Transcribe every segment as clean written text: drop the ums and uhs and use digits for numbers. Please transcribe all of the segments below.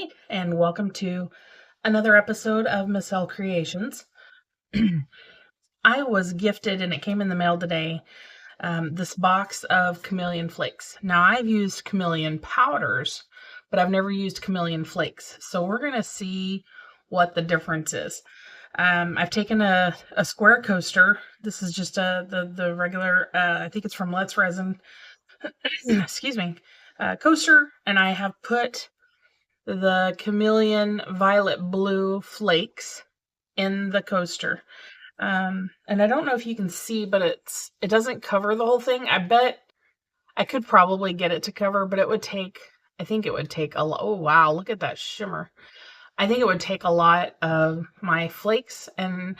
right, and welcome to another episode of Miss L Creations. I was gifted, and it came in the mail today, this box of Chameleon Flakes. Now, I've used Chameleon powders, but I've never used Chameleon Flakes. So we're going to see what the difference is. I've taken a square coaster. This is just the regular, I think it's from Let's Resin, excuse me, coaster, and I have put the Chameleon Violet Blue Flakes in the coaster. And I don't know if you can see, but it doesn't cover the whole thing. I bet I could probably get it to cover, but I think it would take a lot. Oh, wow, look at that shimmer. I think it would take a lot of my flakes, and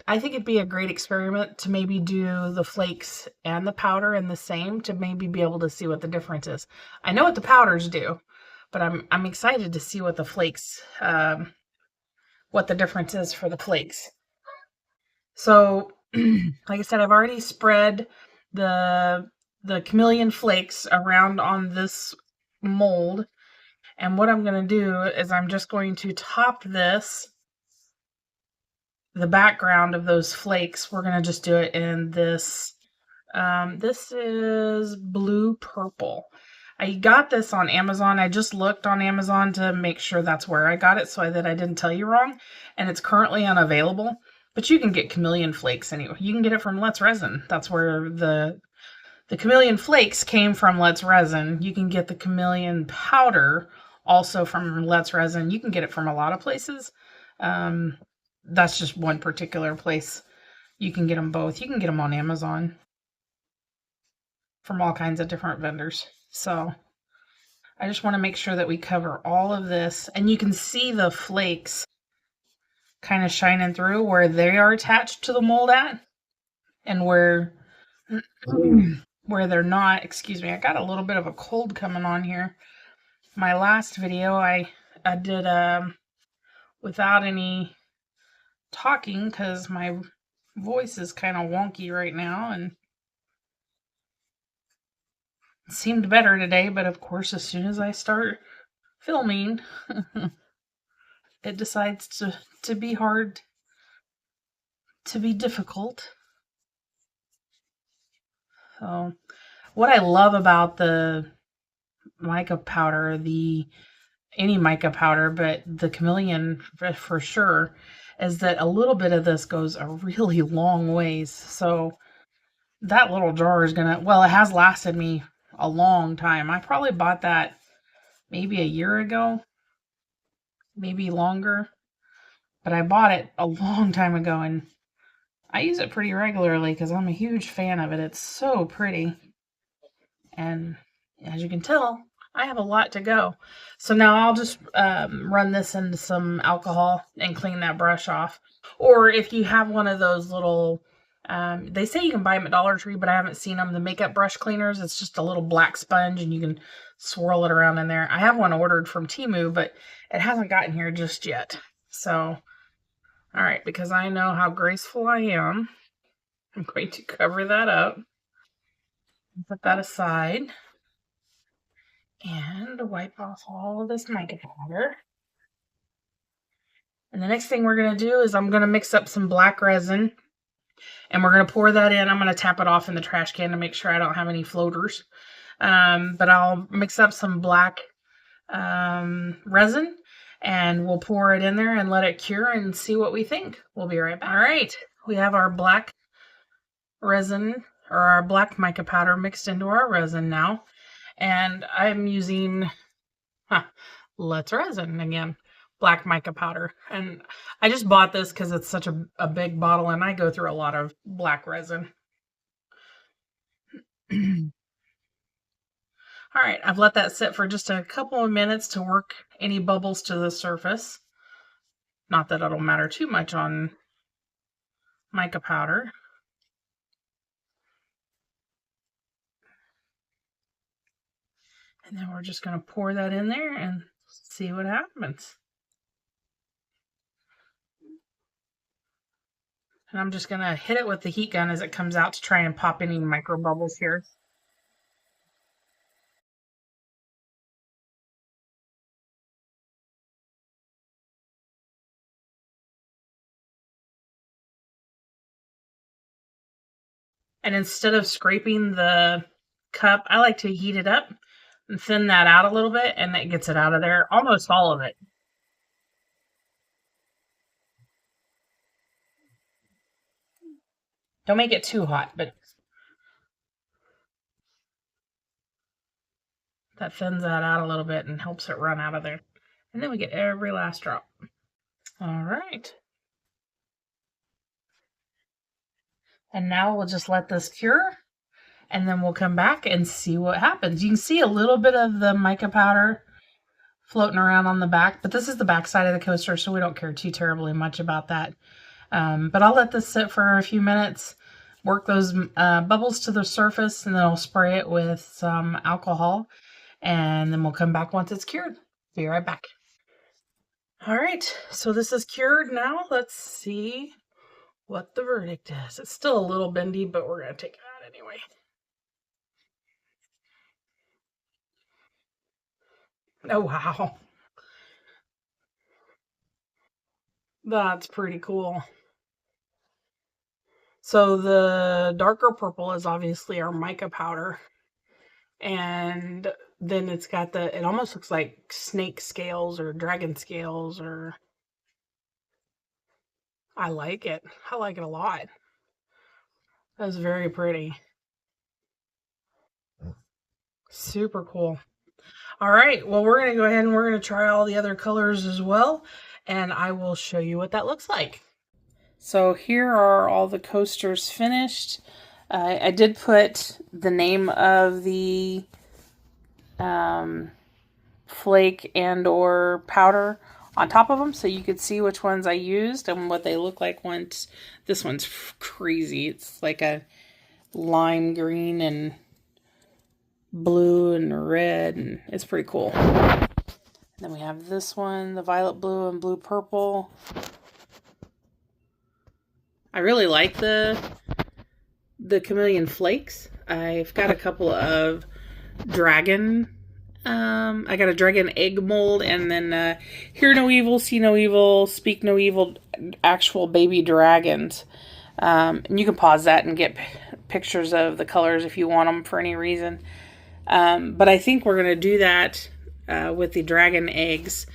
I think it'd be a great experiment to maybe do the flakes and the powder in the same to maybe be able to see what the difference is. I know what the powders do, but I'm excited to see what the flakes, what the difference is for the flakes. So, like I said, I've already spread the Chameleon Flakes around on this mold. And what I'm going to do is I'm just going to top this, the background of those flakes. We're going to just do it in this, this is blue purple. I got this on Amazon. I just looked on Amazon to make sure that's where I got it so that I didn't tell you wrong. And it's currently unavailable. But you can get Chameleon Flakes anyway. You can get it from Let's Resin. That's where the Chameleon Flakes came from, Let's Resin. You can get the Chameleon powder also from Let's Resin. You can get it from a lot of places. That's just one particular place. You can get them both. You can get them on Amazon from all kinds of different vendors. So I just want to make sure that we cover all of this. And you can see the flakes kind of shining through where they are attached to the mold at, and where they're not. Excuse me, I got a little bit of a cold coming on here. My last video I did without any talking because my voice is kind of wonky right now, and it seemed better today, but of course as soon as I start filming it decides to be hard, to be difficult. So what I love about the mica powder, any mica powder, but the Chameleon for sure, is that a little bit of this goes a really long ways. So that little jar is gonna, well, it has lasted me a long time. I probably bought that maybe a year ago, maybe longer, but I bought it a long time ago, and I use it pretty regularly because I'm a huge fan of it. It's so pretty. And as you can tell, I have a lot to go. So now I'll just run this into some alcohol and clean that brush off. Or if you have one of those little, they say you can buy them at Dollar Tree, but I haven't seen them, the makeup brush cleaners. It's just a little black sponge and you can swirl it around in there. I have one ordered from Temu, but it hasn't gotten here just yet. So, all right, because I know how graceful I am, I'm going to cover that up. Put that aside and wipe off all of this mica powder. And the next thing we're going to do is I'm going to mix up some black resin, and we're going to pour that in. I'm going to tap it off in the trash can to make sure I don't have any floaters. But I'll mix up some black resin, and we'll pour it in there and let it cure and see what we think. We'll be right back. All right, we have our black resin, or our black mica powder, mixed into our resin now. And I'm using Let's Resin again, black mica powder. And I just bought this because it's such a big bottle, and I go through a lot of black resin. All right, I've let that sit for just a couple of minutes to work any bubbles to the surface. Not that it'll matter too much on mica powder. And then we're just going to pour that in there and see what happens. And I'm just going to hit it with the heat gun as it comes out to try and pop any micro bubbles here. And instead of scraping the cup, I like to heat it up and thin that out a little bit, and it gets it out of there, almost all of it. Don't make it too hot, but that thins that out a little bit and helps it run out of there. And then we get every last drop. All right. And now we'll just let this cure, and then we'll come back and see what happens. You can see a little bit of the mica powder floating around on the back, but this is the back side of the coaster, so we don't care too terribly much about that. But I'll let this sit for a few minutes, work those bubbles to the surface, and then I'll spray it with some alcohol, and then we'll come back once it's cured. Be right back. All right, so this is cured now. Let's see what the verdict is. It's still a little bendy, but we're going to take it out anyway. Oh, wow. That's pretty cool. So the darker purple is obviously our mica powder. And then it's got it almost looks like snake scales or dragon scales, or I like it. I like it a lot. That's very pretty. Super cool. All right, well, we're going to go ahead and we're going to try all the other colors as well, and I will show you what that looks like. So here are all the coasters finished. I did put the name of the flake and or powder on top of them so you could see which ones I used and what they look like once. This one's crazy. It's like a lime green and blue and red, and it's pretty cool. And then we have this one, the violet blue and blue purple. I really like the Chameleon Flakes. I've got a couple of dragon. I got a dragon egg mold, and then Hear No Evil, See No Evil, Speak No Evil, actual baby dragons. And you can pause that and get pictures of the colors if you want them for any reason. But I think we're going to do that with the dragon eggs.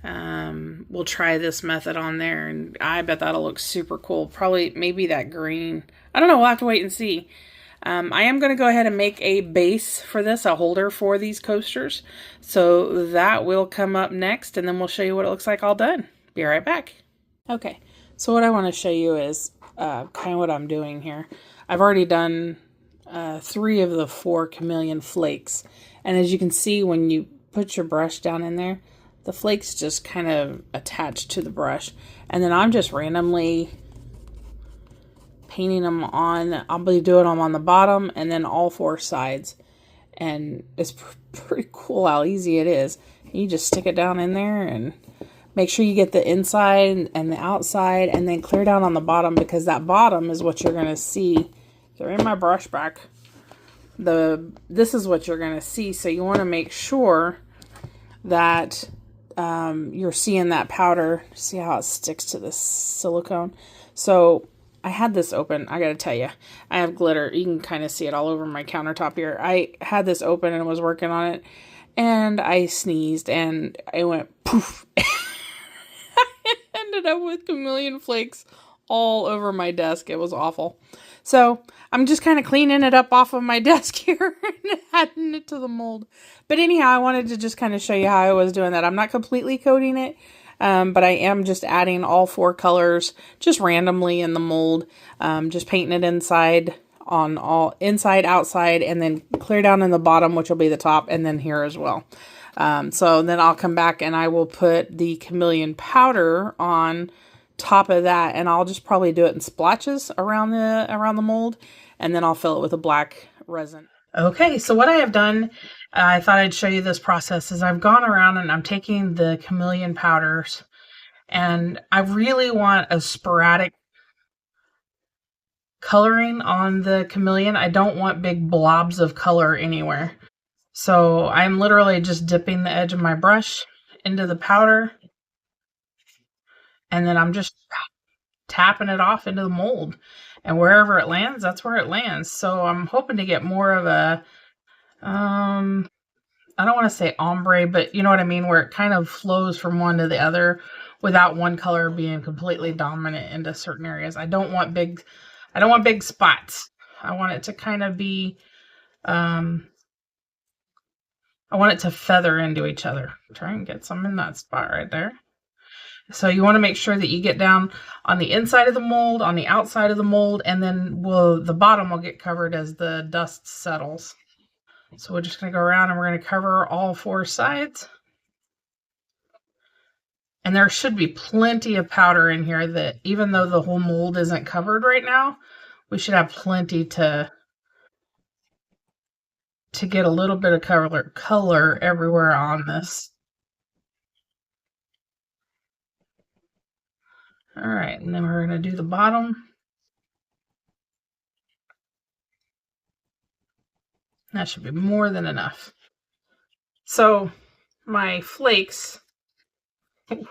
We'll try this method on there, and I bet that'll look super cool. Probably, maybe that green. I don't know. We'll have to wait and see. I am going to go ahead and make a base for this, a holder for these coasters. So that will come up next, and then we'll show you what it looks like all done. Be right back. Okay, so what I want to show you is kind of what I'm doing here. I've already done 3 of the 4 Chameleon Flakes. And as you can see, when you put your brush down in there, the flakes just kind of attach to the brush. And then I'm just randomly painting them on. I'll be doing them on the bottom and then all 4 sides. And it's pretty cool how easy it is. You just stick it down in there and make sure you get the inside and the outside, and then clear down on the bottom, because that bottom is what you're going to see. They're in my brush back. This is what you're going to see. So you want to make sure that you're seeing that powder. See how it sticks to the silicone? So I had this open. I got to tell you, I have glitter. You can kind of see it all over my countertop here. I had this open and was working on it, and I sneezed and it went poof. I ended up with Chameleon Flakes all over my desk. It was awful. So I'm just kind of cleaning it up off of my desk here and adding it to the mold. But anyhow, I wanted to just kind of show you how I was doing that. I'm not completely coating it, but I am just adding all 4 colors just randomly in the mold. Just painting it inside, on all inside, outside, and then clear down in the bottom, which will be the top, and then here as well. So then I'll come back and I will put the Chameleon powder on top of that, and I'll just probably do it in splotches around the mold, and then I'll fill it with a black resin. Okay, so what I have done, I thought I'd show you this process, is I've gone around and I'm taking the Chameleon powders, and I really want a sporadic coloring on the Chameleon. I don't want big blobs of color anywhere. So I'm literally just dipping the edge of my brush into the powder, and then I'm just tapping it off into the mold. and wherever it lands, that's where it lands. So I'm hoping to get more of a, I don't want to say ombre, but you know what I mean, where it kind of flows from one to the other without one color being completely dominant into certain areas. I don't want big spots. I want it to kind of be, um, I want it to feather into each other. Try and get some in that spot right there. So you want to make sure that you get down on the inside of the mold, on the outside of the mold, and then the bottom will get covered as the dust settles. So we're just going to go around and we're going to cover all 4 sides. And there should be plenty of powder in here that even though the whole mold isn't covered right now, we should have plenty to get a little bit of color everywhere on this. All right, and then we're going to do the bottom. That should be more than enough. So my flakes,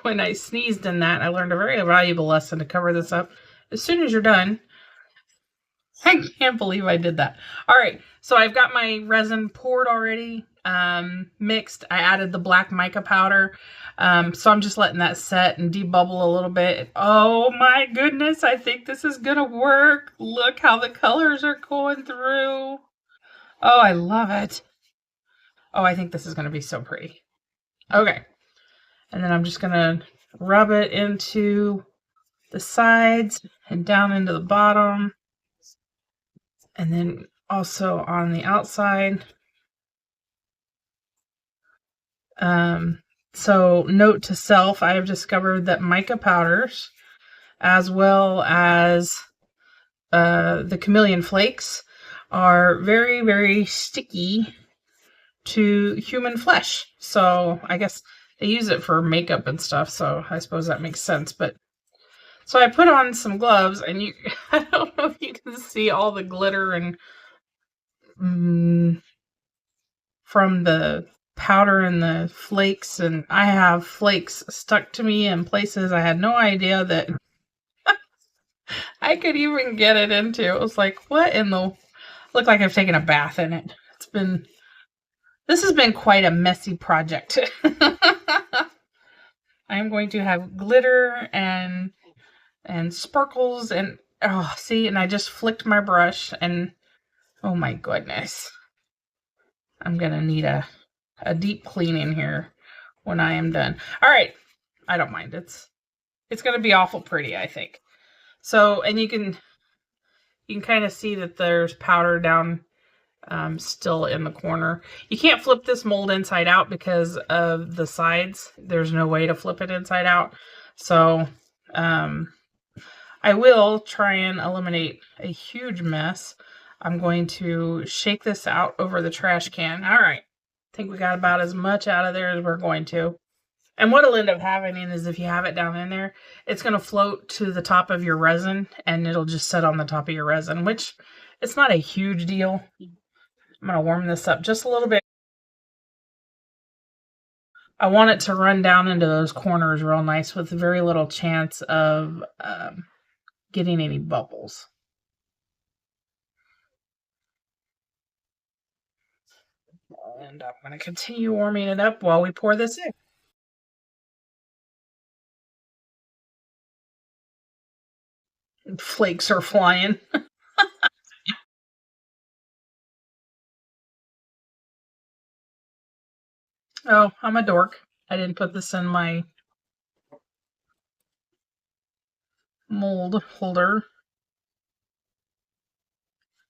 when I sneezed in that, I learned a very valuable lesson to cover this up. As soon as you're done, I can't believe I did that. All right, so I've got my resin poured already, mixed. I added the black mica powder. So I'm just letting that set and debubble a little bit. Oh my goodness, I think this is gonna work. Look how the colors are going through. Oh, I love it. Oh, I think this is gonna be so pretty. Okay, and then I'm just gonna rub it into the sides and down into the bottom. And then also on the outside. So note to self, I have discovered that mica powders, as well as the Chameleon Flakes, are very, very sticky to human flesh. So I guess they use it for makeup and stuff, so I suppose that makes sense. But so I put on some gloves, and I don't know if you can see all the glitter and from the powder and the flakes, and I have flakes stuck to me in places I had no idea that I could even get it into. It was like, what in the... Looked like I've taken a bath in it. This has been quite a messy project. I'm going to have glitter and sparkles and, oh, see, and I just flicked my brush and, oh my goodness. I'm gonna need a deep cleaning here when I am done. All right, I don't mind. It's gonna be awful pretty, I think. So, and you can kind of see that there's powder down still in the corner. You can't flip this mold inside out because of the sides. There's no way to flip it inside out. So I will try and eliminate a huge mess. I'm going to shake this out over the trash can. All right. I think we got about as much out of there as we're going to. And what it'll end up happening is if you have it down in there, it's going to float to the top of your resin and it'll just sit on the top of your resin, which it's not a huge deal. I'm going to warm this up just a little bit. I want it to run down into those corners real nice with very little chance of getting any bubbles. And I'm going to continue warming it up while we pour this in. Flakes are flying. Oh, I'm a dork. I didn't put this in my mold holder.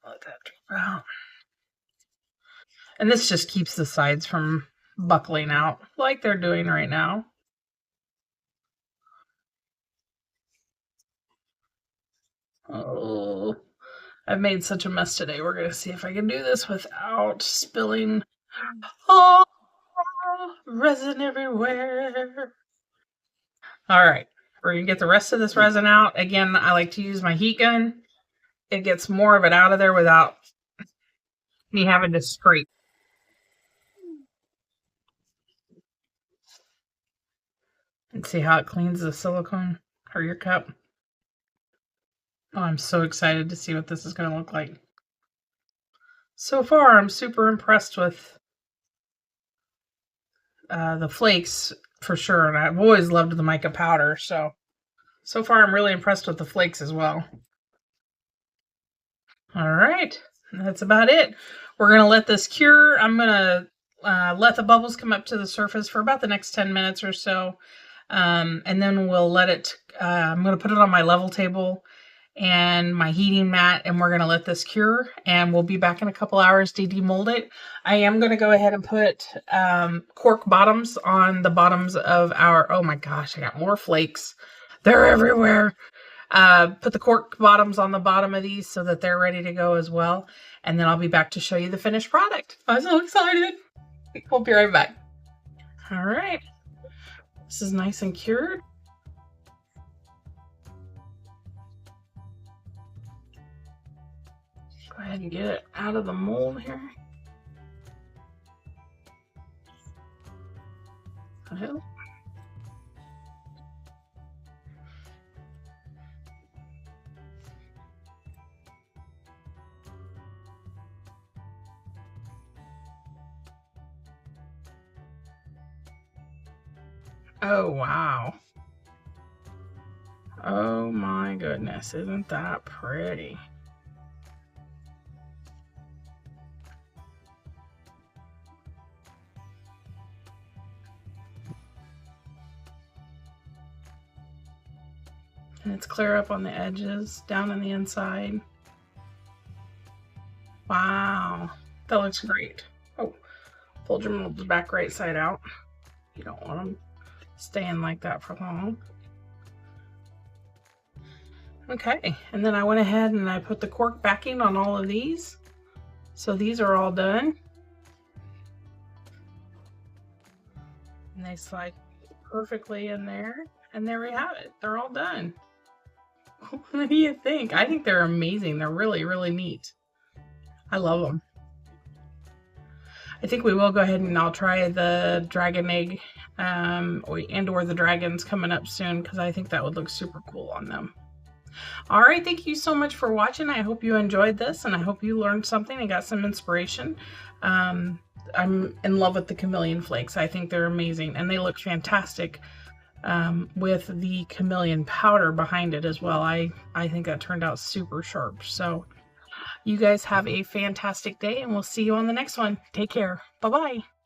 Let that drip out. And this just keeps the sides from buckling out like they're doing right now. Oh, I've made such a mess today. We're going to see if I can do this without spilling. Oh, resin everywhere. All right, we're going to get the rest of this resin out. Again, I like to use my heat gun. It gets more of it out of there without me having to scrape. And see how it cleans the silicone or your cup. Oh, I'm so excited to see what this is going to look like. So far, I'm super impressed with the flakes for sure, and I've always loved the mica powder. So far, I'm really impressed with the flakes as well. All right, that's about it. We're gonna let this cure. I'm gonna let the bubbles come up to the surface for about the next 10 minutes or so, and then we'll let it. I'm gonna put it on my level table and my heating mat, and we're gonna let this cure. And we'll be back in a couple hours to demold it. I am gonna go ahead and put cork bottoms on the bottoms of our. Oh my gosh, I got more flakes. They're everywhere. Put the cork bottoms on the bottom of these so that they're ready to go as well. And then I'll be back to show you the finished product. I'm so excited. We'll be right back. All right. This is nice and cured. Go ahead and get it out of the mold here. Oh, wow. Oh my goodness, isn't that pretty? And it's clear up on the edges, down on the inside. Wow, that looks great. Oh, fold your molds back right side out. You don't want them staying like that for long. Okay, and then I went ahead and I put the cork backing on all of these. So these are all done. And they slide perfectly in there. And there we have it. They're all done. What do you think? I think they're amazing. They're really, really neat. I love them. I think we will go ahead and I'll try the dragon egg and or the dragons coming up soon because I think that would look super cool on them. All right, thank you so much for watching. I hope you enjoyed this and I hope you learned something and got some inspiration. I'm in love with the chameleon flakes. I think they're amazing and they look fantastic with the chameleon powder behind it as well. I think that turned out super sharp. So you guys have a fantastic day and we'll see you on the next one. Take care. Bye-bye.